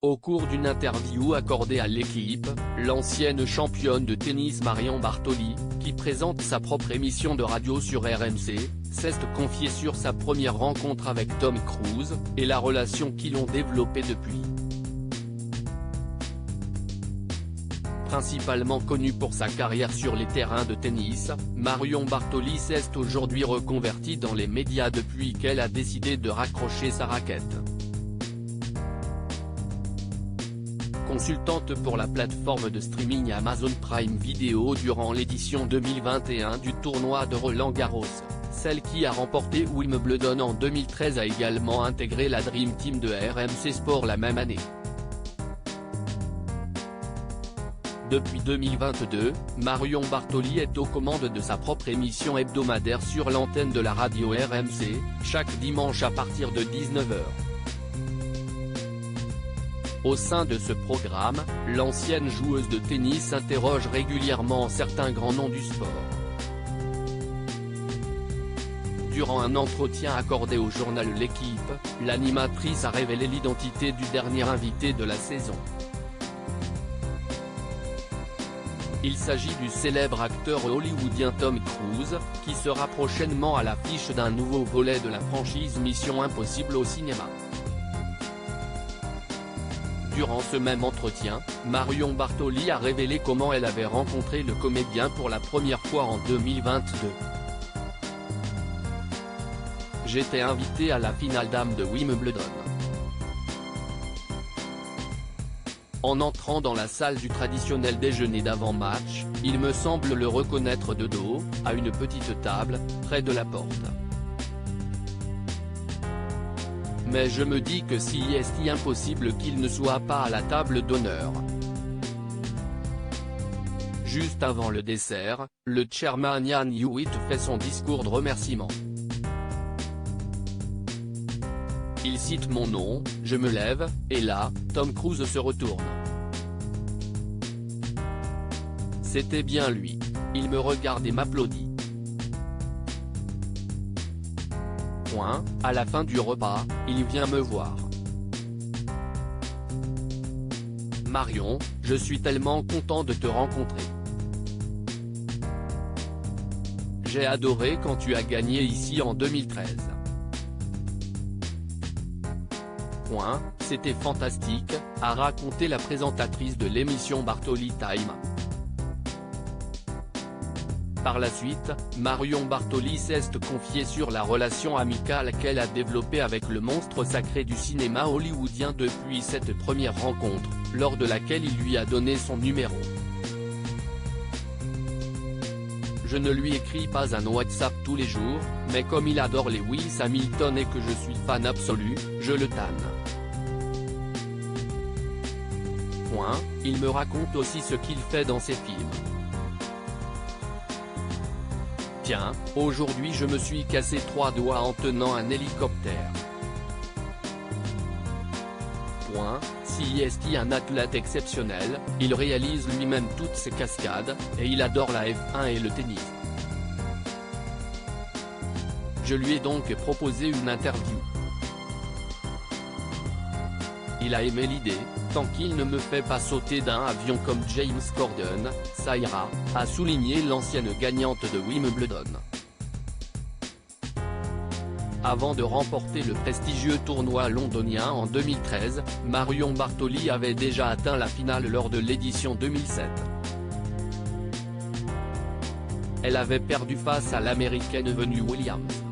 Au cours d'une interview accordée à l'équipe, l'ancienne championne de tennis Marion Bartoli, qui présente sa propre émission de radio sur RMC, s'est confiée sur sa première rencontre avec Tom Cruise, et la relation qu'ils ont développée depuis. Principalement connue pour sa carrière sur les terrains de tennis, Marion Bartoli s'est aujourd'hui reconvertie dans les médias depuis qu'elle a décidé de raccrocher sa raquette. Consultante pour la plateforme de streaming Amazon Prime Video durant l'édition 2021 du tournoi de Roland-Garros, celle qui a remporté Wimbledon en 2013 a également intégré la Dream Team de RMC Sport la même année. Depuis 2022, Marion Bartoli est aux commandes de sa propre émission hebdomadaire sur l'antenne de la radio RMC, chaque dimanche à partir de 19h. Au sein de ce programme, l'ancienne joueuse de tennis interroge régulièrement certains grands noms du sport. Durant un entretien accordé au journal L'Équipe, l'animatrice a révélé l'identité du dernier invité de la saison. Il s'agit du célèbre acteur hollywoodien Tom Cruise, qui sera prochainement à l'affiche d'un nouveau volet de la franchise Mission Impossible au cinéma. Durant ce même entretien, Marion Bartoli a révélé comment elle avait rencontré le comédien pour la première fois en 2022. J'étais invitée à la finale dames de Wimbledon. En entrant dans la salle du traditionnel déjeuner d'avant-match, il me semble le reconnaître de dos, à une petite table, près de la porte. Mais je me dis que si est impossible qu'il ne soit pas à la table d'honneur. Juste avant le dessert, le chairman Ian Hewitt fait son discours de remerciement. Il cite mon nom, je me lève, et là, Tom Cruise se retourne. C'était bien lui. Il me regarde et m'applaudit. À la fin du repas, il vient me voir. Marion, je suis tellement content de te rencontrer. J'ai adoré quand tu as gagné ici en 2013. C'était fantastique, a raconté la présentatrice de l'émission Bartoli Time. Par la suite, Marion Bartoli s'est confiée sur la relation amicale qu'elle a développée avec le monstre sacré du cinéma hollywoodien depuis cette première rencontre, lors de laquelle il lui a donné son numéro. Je ne lui écris pas un WhatsApp tous les jours, mais comme il adore Lewis Hamilton et que je suis fan absolu, je le tanne. Il me raconte aussi ce qu'il fait dans ses films. Tiens, aujourd'hui je me suis cassé 3 doigts en tenant un hélicoptère. Si est un athlète exceptionnel, il réalise lui-même toutes ses cascades, et il adore la F1 et le tennis. Je lui ai donc proposé une interview. Il a aimé l'idée, tant qu'il ne me fait pas sauter d'un avion comme James Corden, ça ira, a souligné l'ancienne gagnante de Wimbledon. Avant de remporter le prestigieux tournoi londonien en 2013, Marion Bartoli avait déjà atteint la finale lors de l'édition 2007. Elle avait perdu face à l'américaine Venus Williams.